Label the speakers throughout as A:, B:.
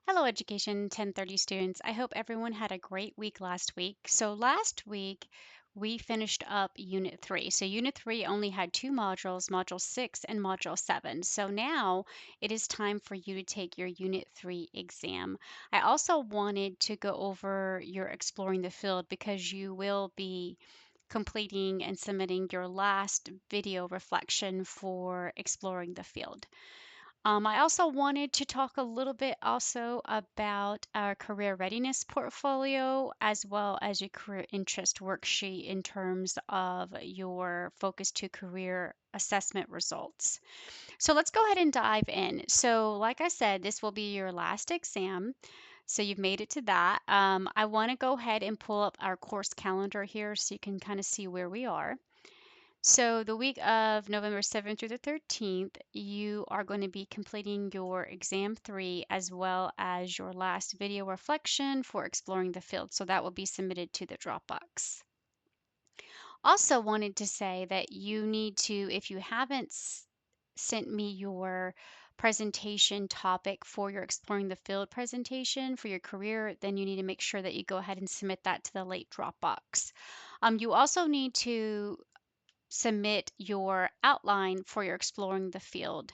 A: Hello, Education 1030 students. I hope everyone had a great week last week. So, last week we finished up Unit 3. So, Unit 3 only had two modules, Module 6 and Module 7. So, now it is time for you to take your Unit 3 exam. I also wanted to go over your Exploring the Field because you will be completing and submitting your last video reflection for Exploring the Field. I also wanted to talk a little bit also about our career readiness portfolio as well as your career interest worksheet in terms of your focus to career assessment results. So let's go ahead and dive in. So, like I said, this will be your last exam. So you've made it to that. I want to go ahead and pull up our course calendar here so you can kind of see where we are. So, the week of November 7th through the 13th, you are going to be completing your exam 3 as well as your last video reflection for exploring the field. So, that will be submitted to the Dropbox. Also, wanted to say that you need to, if you haven't sent me your presentation topic for your exploring the field presentation for your career, then you need to make sure that you go ahead and submit that to the late Dropbox. You also need to submit your outline for your exploring the field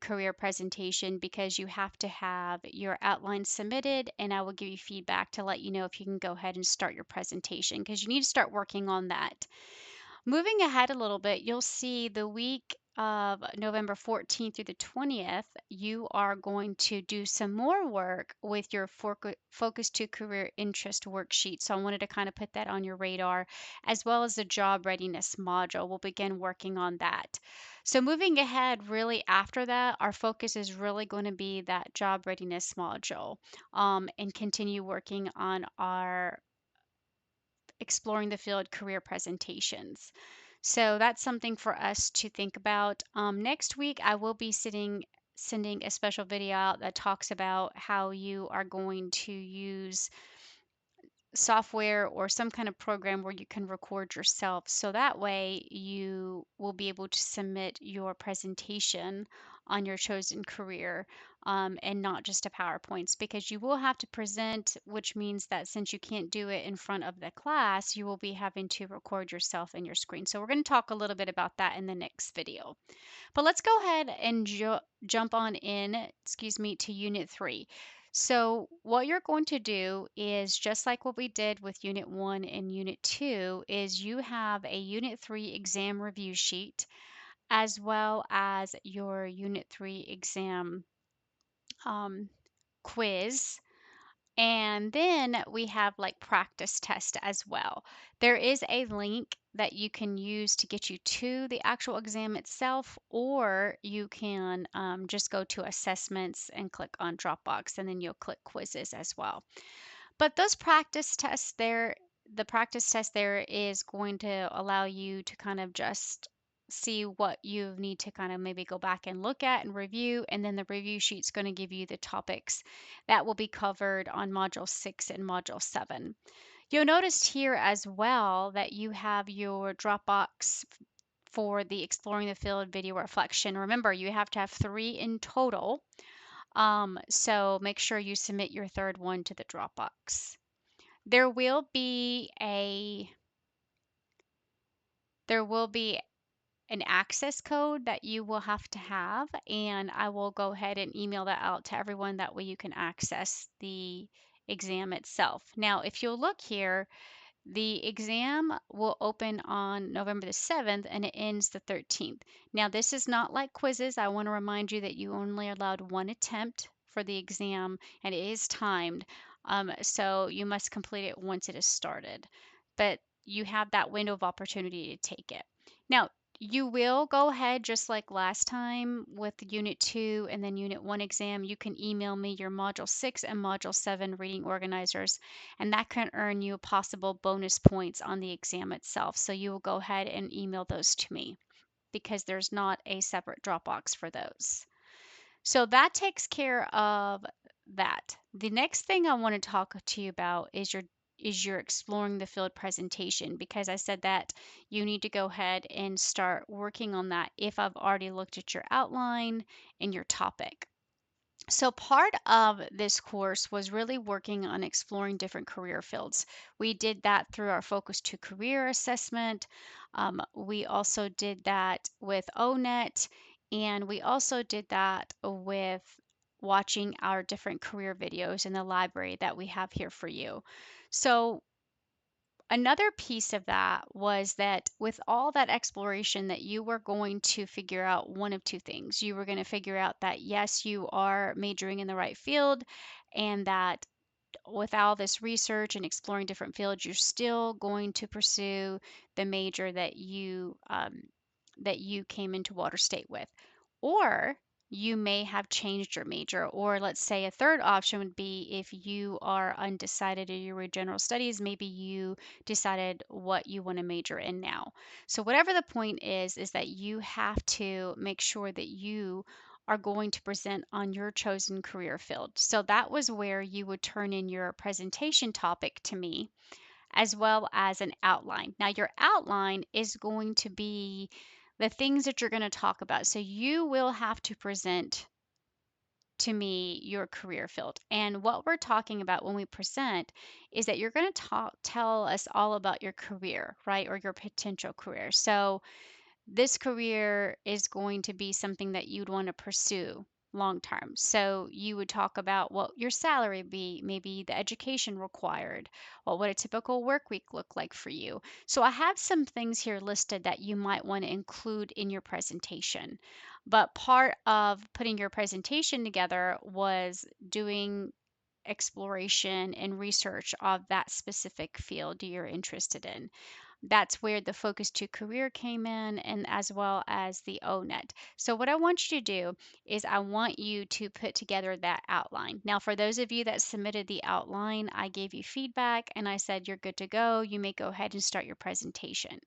A: career presentation because you have to have your outline submitted, and I will give you feedback to let you know if you can go ahead and start your presentation because you need to start working on that. Moving ahead a little bit, you'll see the week of November 14th through the 20th, you are going to do some more work with your focus to career interest worksheet. So I wanted to kind of put that on your radar, as well as the job readiness module. We'll begin working on that. So moving ahead, really after that, our focus is really going to be that job readiness module and continue working on our exploring the field career presentations. So that's something for us to think about. Next week, I will be sending a special video out that talks about how you are going to use software or some kind of program where you can record yourself. So that way you will be able to submit your presentation on your chosen career and not just a PowerPoints because you will have to present, which means that since you can't do it in front of the class, you will be having to record yourself and your screen. So we're going to talk a little bit about that in the next video. But let's go ahead and jump on in, to Unit 3. So what you're going to do is just like what we did with Unit 1 and Unit 2 is you have a Unit 3 exam review sheet as well as your Unit 3 exam um, quiz. And then we have like practice test as well. There is a link that you can use to get you to the actual exam itself, or you can just go to assessments and click on Dropbox, and then you'll click quizzes as well. But those practice tests there, the practice test there is going to allow you to kind of just see what you need to kind of maybe go back and look at and review. And then the review sheet's going to give you the topics that will be covered on Module 6 and Module 7. You'll notice here as well that you have your Dropbox for the Exploring the Field video reflection. Remember, you have to have 3 in total. So make sure you submit your third one to the Dropbox. There will be a there will be an access code that you will have, and I will go ahead and email that out to everyone. That way you can access the exam itself. Now, if you'll look here, the exam will open on November the 7th and it ends the 13th. Now, this is not like quizzes. I want to remind you that you only allowed one attempt for the exam and it is timed. So you must complete it once it is started. But you have that window of opportunity to take it. Now, you will go ahead just like last time with Unit 2 and then Unit 1 exam. You can email me your Module 6 and Module 7 reading organizers, and that can earn you possible bonus points on the exam itself. So you will go ahead and email those to me because there's not a separate Dropbox for those. So that takes care of that. The next thing I want to talk to you about is your exploring the field presentation because I said that you need to go ahead and start working on that if I've already looked at your outline and your topic. So, part of this course was really working on exploring different career fields. We did that through our Focus to Career assessment. We also did that with ONET, and we also did that with watching our different career videos in the library that we have here for you. So, another piece of that was that with all that exploration that you were going to figure out one of two things. You were going to figure out that yes, you are majoring in the right field, and that with all this research and exploring different fields, you're still going to pursue the major that you came into Water State with. Or you may have changed your major. Or let's say a third option would be if you are undecided or you were general studies, maybe you decided what you want to major in now. So whatever the point is that you have to make sure that you are going to present on your chosen career field. So that was where you would turn in your presentation topic to me, as well as an outline. Now, your outline is going to be the things that you're going to talk about. So you will have to present to me your career field. And what we're talking about when we present is that you're going to tell us all about your career, right? Or your potential career. So this career is going to be something that you'd want to pursue long term. So you would talk about what your salary be, maybe the education required, what would a typical work week look like for you. So I have some things here listed that you might want to include in your presentation. But part of putting your presentation together was doing exploration and research of that specific field you're interested in. That's where the Focus to Career came in, and as well as the ONET. So, what I want you to do is I want you to put together that outline. Now, for those of you that submitted the outline, I gave you feedback and I said you're good to go. You may go ahead and start your presentation.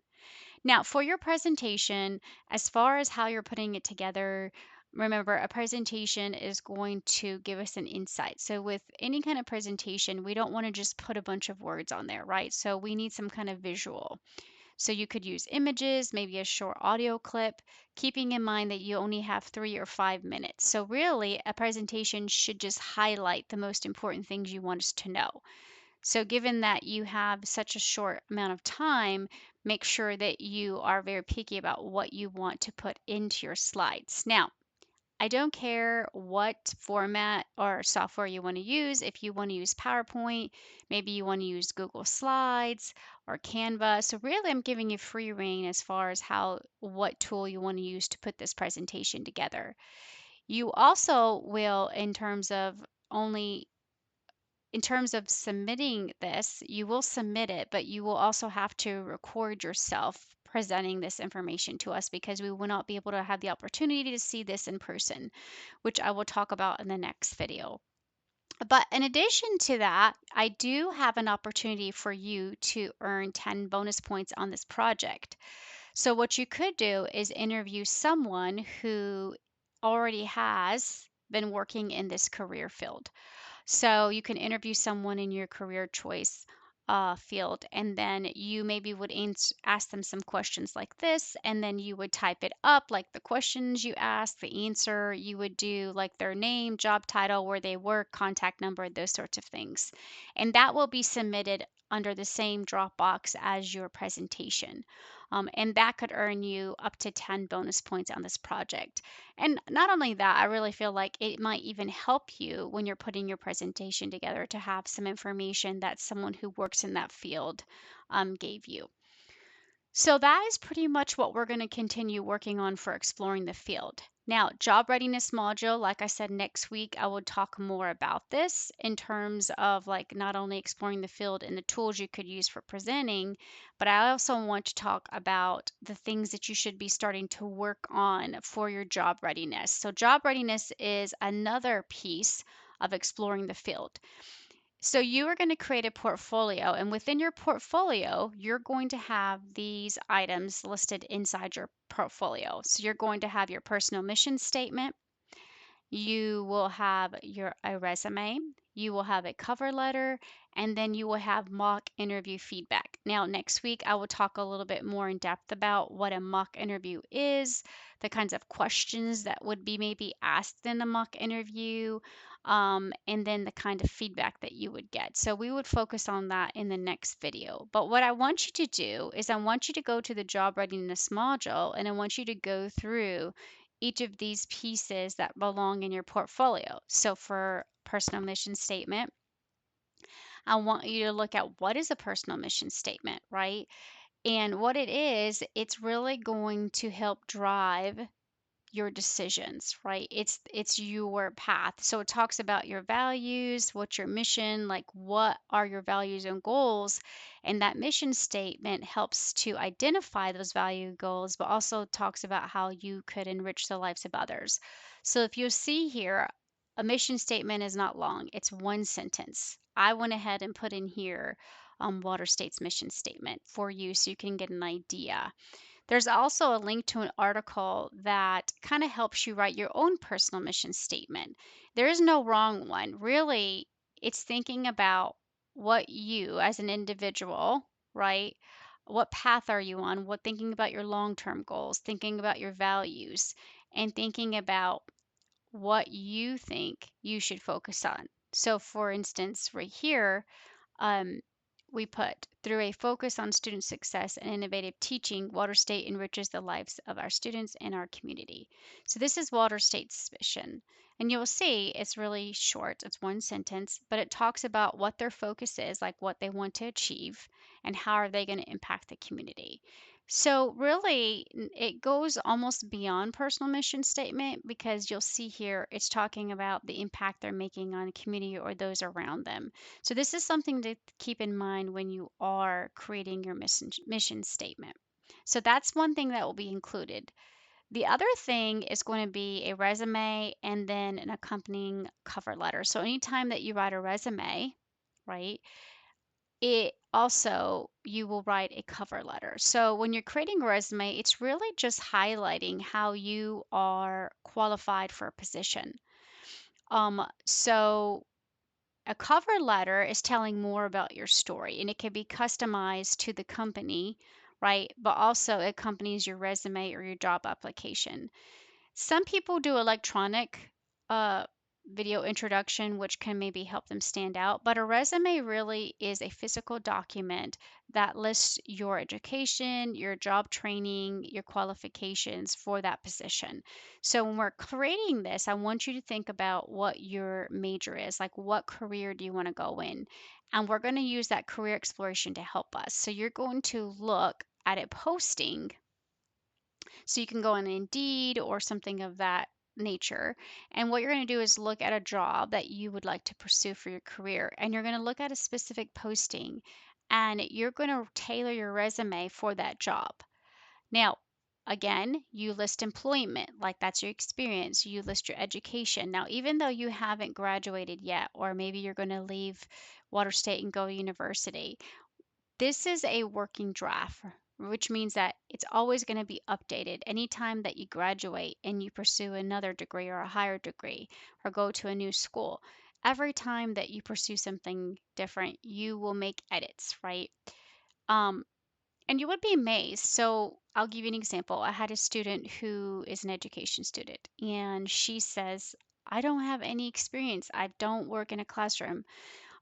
A: Now, for your presentation, as far as how you're putting it together, remember a presentation is going to give us an insight. So, with any kind of presentation, we don't want to just put a bunch of words on there, right? So, we need some kind of visual. So you could use images, maybe a short audio clip, keeping in mind that you only have 3 or 5 minutes. So really, a presentation should just highlight the most important things you want us to know. So given that you have such a short amount of time, make sure that you are very picky about what you want to put into your slides. Now, I don't care what format or software you want to use. If you want to use PowerPoint, maybe you want to use Google Slides or Canva. So really I'm giving you free reign as far as what tool you want to use to put this presentation together. You also will, only in terms of submitting this, you will submit it, but you will also have to record yourself presenting this information to us because we will not be able to have the opportunity to see this in person, which I will talk about in the next video. But in addition to that, I do have an opportunity for you to earn 10 bonus points on this project. So, what you could do is interview someone who already has been working in this career field. So you can interview someone in your career choice field, and then you maybe would ask them some questions like this, and then you would type it up like the questions you asked, the answer. You would do like their name, job title, where they work, contact number, those sorts of things. And that will be submitted under the same Dropbox as your presentation. And that could earn you up to 10 bonus points on this project. And not only that, I really feel like it might even help you when you're putting your presentation together to have some information that someone who works in that field gave you. So that is pretty much what we're going to continue working on for exploring the field. Now, job readiness module, like I said, next week I will talk more about this in terms of like not only exploring the field and the tools you could use for presenting, but I also want to talk about the things that you should be starting to work on for your job readiness. So job readiness is another piece of exploring the field. So you are going to create a portfolio, and within your portfolio, you're going to have these items listed inside your portfolio. So you're going to have your personal mission statement, You will have a resume, you will have a cover letter, and then you will have mock interview feedback. Now, next week, I will talk a little bit more in depth about what a mock interview is, the kinds of questions that would be maybe asked in a mock interview, and then the kind of feedback that you would get. So we would focus on that in the next video. But what I want you to do is I want you to go to the job readiness module and I want you to go through each of these pieces that belong in your portfolio. So for personal mission statement, I want you to look at what is a personal mission statement, right? And what it is, it's really going to help drive your decisions, right? It's your path. So it talks about your values, what's your mission, like what are your values and goals, and that mission statement helps to identify those value goals, but also talks about how you could enrich the lives of others. So if you see here, a mission statement is not long. It's one sentence. I went ahead and put in here Water State's mission statement for you so you can get an idea. There's also a link to an article that kind of helps you write your own personal mission statement. There is no wrong one. Really, it's thinking about what you as an individual, right? What path are you on? What thinking about your long-term goals, thinking about your values, and thinking about what you think you should focus on. So for instance, right here, um, we put through a focus on student success and innovative teaching, Water State enriches the lives of our students and our community. So this is Water State's mission. And you'll see it's really short, it's one sentence, but it talks about what their focus is, like what they want to achieve, and how are they going to impact the community. So really, it goes almost beyond personal mission statement because you'll see here it's talking about the impact they're making on the community or those around them. So this is something to keep in mind when you are creating your mission statement. So that's one thing that will be included. The other thing is going to be a resume and then an accompanying cover letter. So anytime that you write a resume, right, it also you will write a cover letter. So when you're creating a resume, it's really just highlighting how you are qualified for a position. So a cover letter is telling more about your story and it can be customized to the company, right? But also it accompanies your resume or your job application. Some people do electronic uh, video introduction, which can maybe help them stand out, but a resume really is a physical document that lists your education, your job training, your qualifications for that position. So when we're creating this, I want you to think about what your major is, like what career do you want to go in? And we're going to use that career exploration to help us. So you're going to look at a posting so you can go on Indeed or something of that nature. And what you're going to do is look at a job that you would like to pursue for your career. And you're going to look at a specific posting and you're going to tailor your resume for that job. Now, again, you list employment, like that's your experience. You list your education. Now, even though you haven't graduated yet, or maybe you're going to leave Water State and go to university, this is a working draft, which means that it's always going to be updated anytime that you graduate and you pursue another degree or a higher degree or go to a new school. Every time that you pursue something different, you will make edits, right? Um, and you would be amazed. So I'll give you an example. I had a student who is an education student, and she says, I don't have any experience. I don't work in a classroom.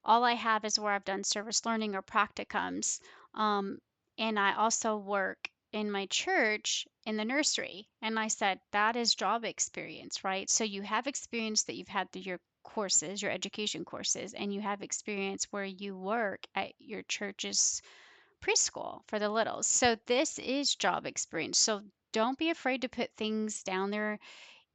A: All I have is where I've done service learning or practicums. Um, and I also work in my church in the nursery. And I said, that is job experience, right? So you have experience that you've had through your courses, your education courses, and you have experience where you work at your church's preschool for the littles. So this is job experience. So don't be afraid to put things down there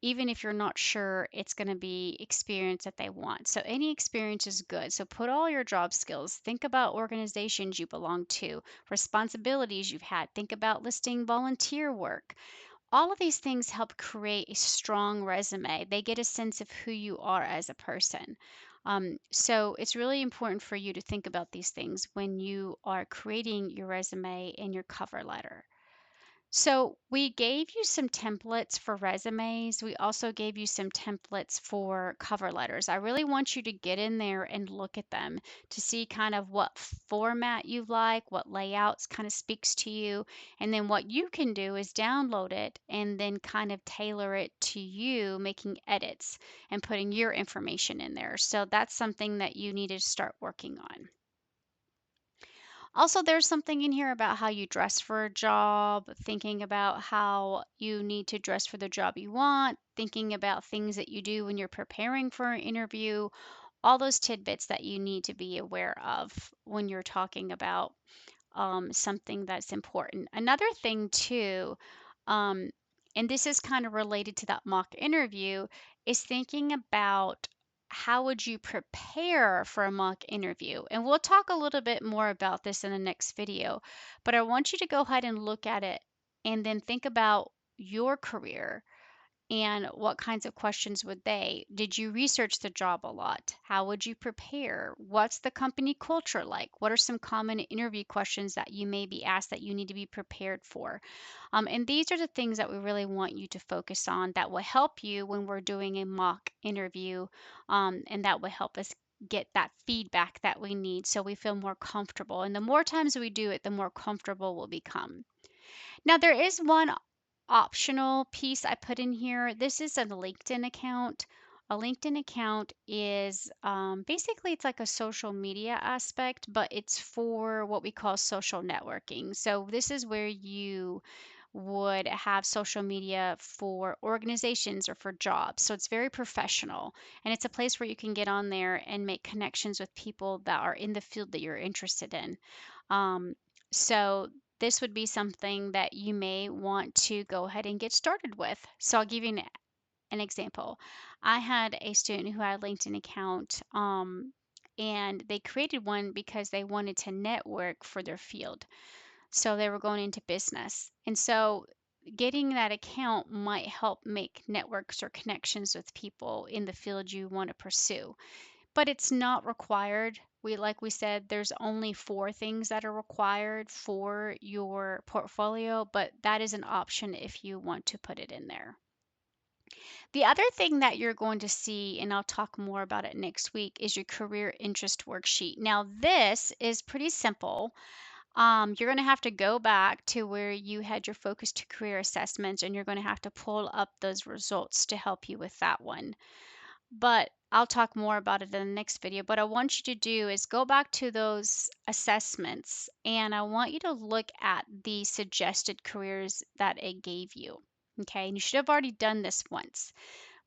A: even if you're not sure it's going to be experience that they want. So any experience is good. So put all your job skills. Think about organizations you belong to, responsibilities you've had. Think about listing volunteer work. All of these things help create a strong resume. They get a sense of who you are as a person. So it's really important for you to think about these things when you are creating your resume and your cover letter. So we gave you some templates for resumes. We also gave you some templates for cover letters. I really want you to get in there and look at them to see kind of what format you like, what layouts kind of speaks to you. And then what you can do is download it and then kind of tailor it to you, making edits and putting your information in there. So that's something that you need to start working on. Also, there's something in here about how you dress for a job, thinking about how you need to dress for the job you want, thinking about things that you do when you're preparing for an interview, all those tidbits that you need to be aware of when you're talking about something that's important. Another thing, too, um, and this is kind of related to that mock interview, is thinking about how would you prepare for a mock interview. And we'll talk a little bit more about this in the next video, but I want you to go ahead and look at it and then think about your career and what kinds of questions would they? Did you research the job a lot? How would you prepare? What's the company culture like? What are some common interview questions that you may be asked that you need to be prepared for? And these are the things that we really want you to focus on that will help you when we're doing a mock interview, and that will help us get that feedback that we need so we feel more comfortable. And the more times we do it, the more comfortable we'll become. Now, there is one optional piece I put in here. This is a LinkedIn account. A LinkedIn account is basically it's like a social media aspect, but it's for what we call social networking. So this is where you would have social media for organizations or for jobs. So it's very professional and it's a place where you can get on there and make connections with people that are in the field that you're interested in. Um, so this would be something that you may want to go ahead and get started with. So I'll give you an example. I had a student who had a LinkedIn account, and they created one because they wanted to network for their field. So they were going into business. And so getting that account might help make networks or connections with people in the field you want to pursue, but it's not required. Like we said, there's only 4 things that are required for your portfolio, but that is an option if you want to put it in there. The other thing that you're going to see, and I'll talk more about it next week, is your career interest worksheet. Now, this is pretty simple. You're going to have to go back to where you had your focus to career assessments, and you're going to have to pull up those results to help you with that one. But I'll talk more about it in the next video. But I want you to do is go back to those assessments and I want you to look at the suggested careers that it gave you. Okay, and you should have already done this once,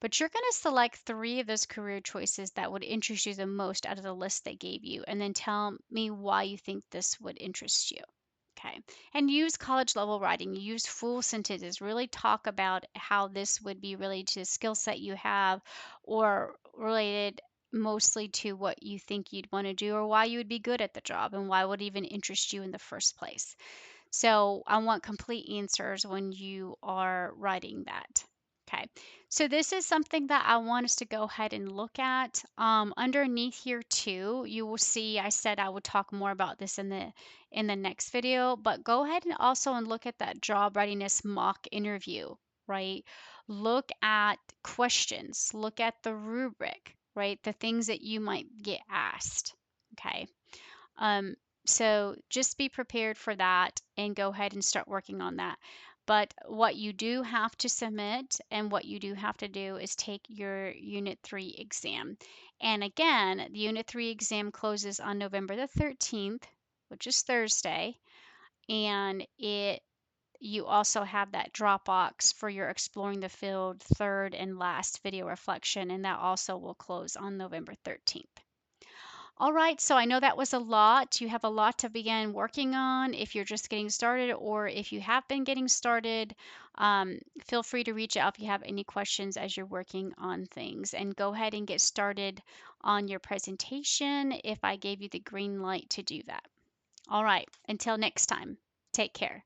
A: but you're going to select 3 of those career choices that would interest you the most out of the list they gave you, and then tell me why you think this would interest you. Okay. And use college level writing. Use full sentences. Really talk about how this would be related to the skill set you have or related mostly to what you think you'd want to do or why you would be good at the job and why it would even interest you in the first place. So I want complete answers when you are writing that. Okay, so this is something that I want us to go ahead and look at. Underneath here too, you will see I said I would talk more about this in the next video, but go ahead and also and look at that job readiness mock interview, right? Look at questions, look at the rubric, right? The things that you might get asked. Okay. Um, so just be prepared for that and go ahead and start working on that. But what you do have to submit and what you do have to do is take your Unit 3 exam. And again, the Unit 3 exam closes on November the 13th, which is Thursday, and you also have that Dropbox for your Exploring the Field third and last video reflection, and that also will close on November 13th. All right, so I know that was a lot. You have a lot to begin working on if you're just getting started, or if you have been getting started. Feel free to reach out if you have any questions as you're working on things. And go ahead and get started on your presentation if I gave you the green light to do that. All right, until next time, take care.